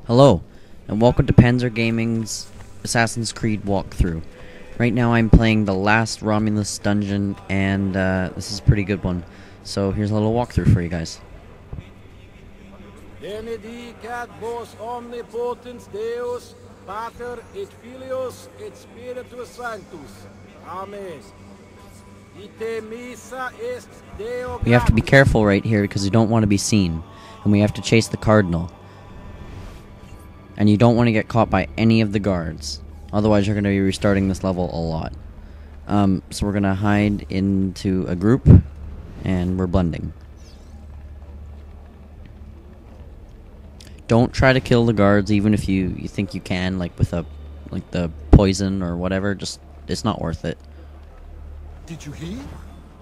Hello, and welcome to Panzer Gaming's Assassin's Creed walkthrough. Right now I'm playing the last Romulus dungeon, and this is a pretty good one. So here's a little walkthrough for you guys. Benedicat vos omnipotens Deus, Pater et Filius et Spiritus Sanctus. Amen. Ite missa est Deo. We have to be careful right here because you don't want to be seen, and we have to chase the cardinal. And you don't want to get caught by any of the guards. Otherwise, you're going to be restarting this level a lot. So we're going to hide into a group, and we're blending. Don't try to kill the guards, even if you think you can, like with the poison or whatever. Just, it's not worth it. Did you hear?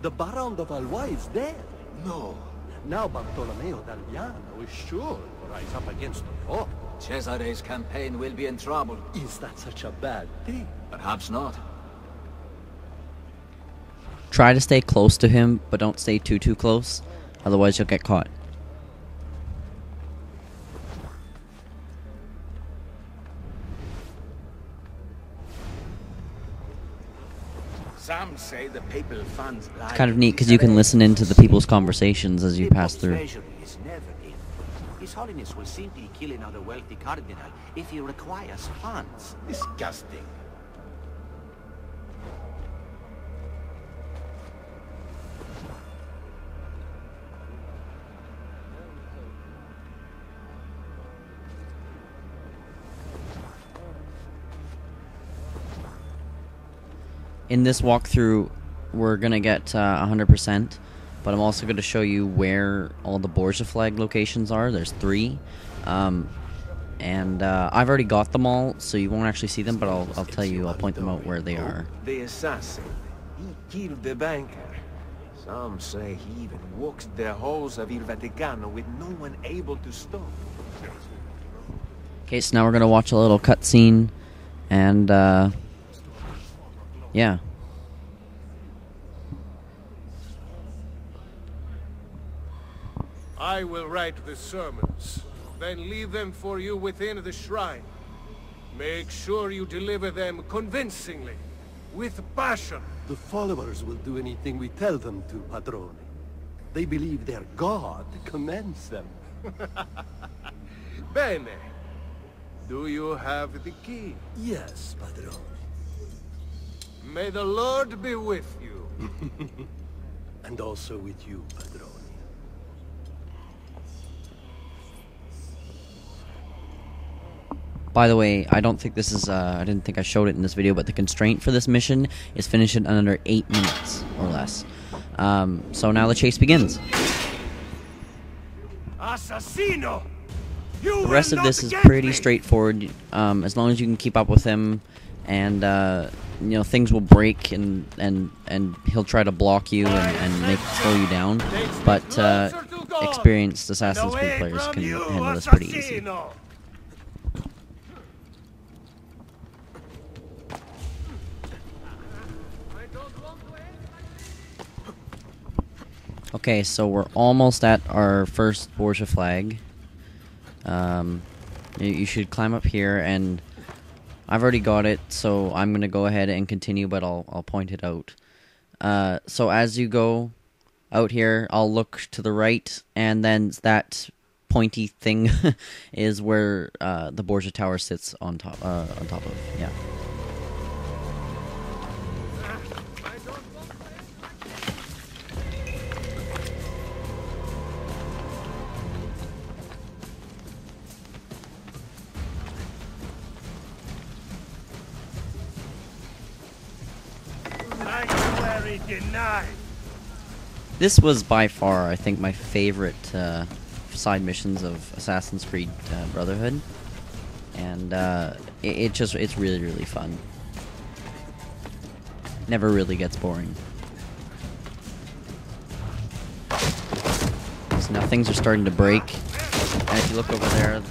The Baron de Valois is dead. No. Now Bartolomeo d'Alviano is sure to rise up against the Pope. Cesare's campaign will be in trouble. Is that such a bad thing? Perhaps not. Try to stay close to him, but don't stay too close. Otherwise, you'll get caught. Some say the papal funds lie. It's kind of neat because you can listen into the people's conversations as you pass through. Is never in. His Holiness will simply kill another wealthy cardinal if he requires funds. Disgusting. In this walkthrough, we're gonna get 100%, but I'm also gonna show you where all the Borgia flag locations are. There's 3, and I've already got them all, so you won't actually see them. But I'll tell you. I'll point them out where they are. The assassin. He killed the banker. Some say he even walks the halls of Il Vaticano with no one able to stop. Okay, so now we're gonna watch a little cutscene, and yeah. I will write the sermons, then leave them for you within the shrine. Make sure you deliver them convincingly, with passion. The followers will do anything we tell them to, Padrone. They believe their God commands them. Bene. Do you have the key? Yes, Padrone. May the Lord be with you. And also with you, Padrone. By the way, I don't think this is, I didn't think I showed it in this video, but the constraint for this mission is finish it in under 8 minutes, or less. So now the chase begins. Assassino! You The rest of this is pretty straightforward, as long as you can keep up with him, and, you know, things will break, and he'll try to block you and slow you down, but, experienced Assassin's Creed players can handle this pretty easy. Okay, so we're almost at our first Borgia flag. You should climb up here, and I've already got it, so I'm gonna go ahead and continue, but I'll point it out. So as you go out here, I'll look to the right, and then that pointy thing is where the Borgia Tower sits on top of. Yeah. Denied. This was by far, I think, my favorite side missions of Assassin's Creed Brotherhood, and it's really fun. Never really gets boring. So now things are starting to break, and if you look over there,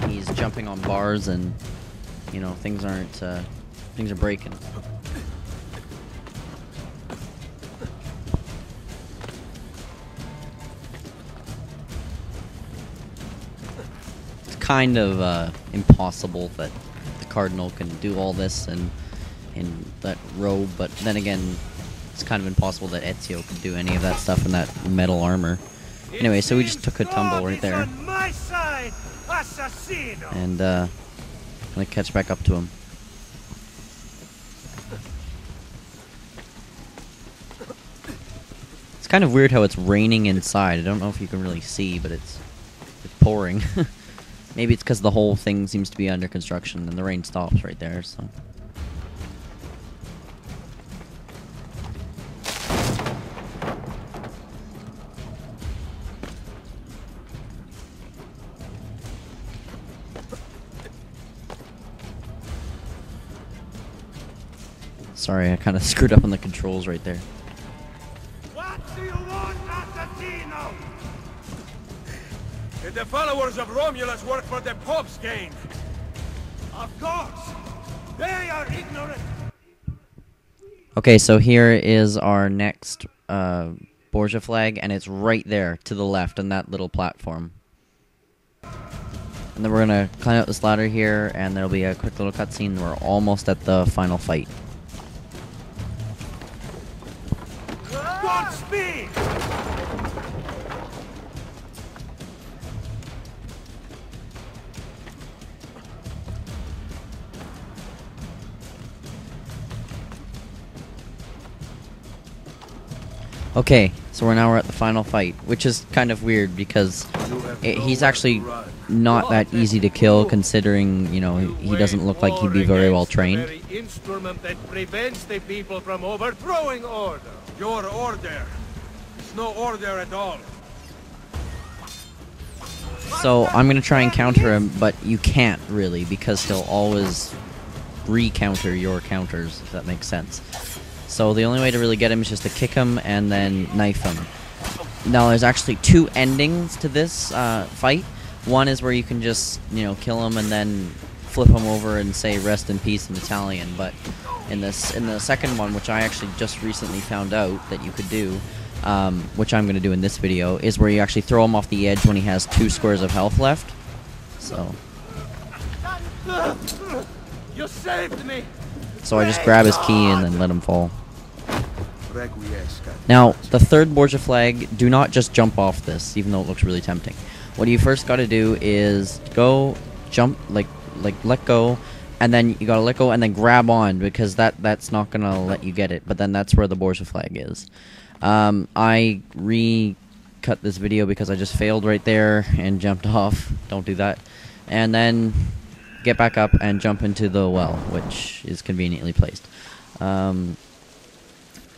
he's jumping on bars, and you know things are breaking. kind of impossible that the Cardinal can do all this and in that robe, but then again, it's kind of impossible that Ezio could do any of that stuff in that metal armor. Anyway, so we just took a tumble right there. And, I'm gonna catch back up to him. It's kind of weird how it's raining inside. I don't know if you can really see, but it's pouring. Maybe it's because the whole thing seems to be under construction and the rain stops right there, so... Sorry, I kind of screwed up on the controls right there. What do you want, Assassino? Did the followers of Romulus work for the Pope's gain? Of course! They are ignorant! Okay, so here is our next Borgia flag, and it's right there to the left on that little platform. And then we're gonna climb up this ladder here, and there'll be a quick little cutscene. We're almost at the final fight. Godspeed! Okay, so we're at the final fight, which is kind of weird because he's actually not that easy to kill, considering, you know, he doesn't look like he'd be very well trained. The very instrument that prevents the people from overthrowing order. Your order. It's no order at all. So I'm gonna try and counter him, but you can't really because he'll always re-counter your counters, if that makes sense. So the only way to really get him is just to kick him and then knife him. Now there's actually two endings to this fight. One is where you can just, you know, kill him and then flip him over and say "rest in peace" in Italian. But in the second one, which I actually just recently found out that you could do, which I'm going to do in this video, is where you actually throw him off the edge when he has 2 squares of health left. So. You saved me! So I just grab his key and then let him fall. Now, the third Borgia flag, do not just jump off this, even though it looks really tempting. What you first got to do is go, jump, like let go, and then you got to let go and then grab on, because that's not going to let you get it. But then that's where the Borgia flag is. I recut this video because I just failed right there and jumped off. Don't do that. And then get back up and jump into the well, which is conveniently placed.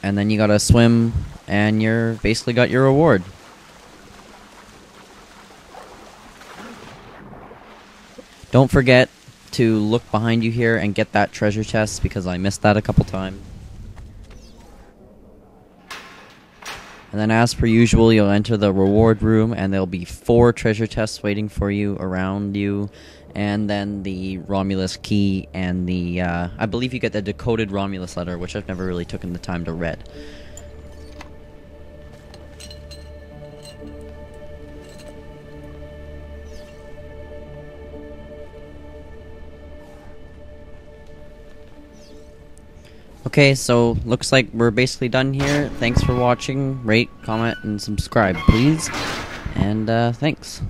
And then you gotta swim, and you're basically got your reward. Don't forget to look behind you here and get that treasure chest, because I missed that a couple times. And then as per usual, you'll enter the reward room, and there'll be 4 treasure chests waiting for you around you. And then the Romulus key and the, I believe you get the decoded Romulus letter, which I've never really taken the time to read. Okay, so looks like we're basically done here. Thanks for watching. Rate, comment, and subscribe, please. And, thanks.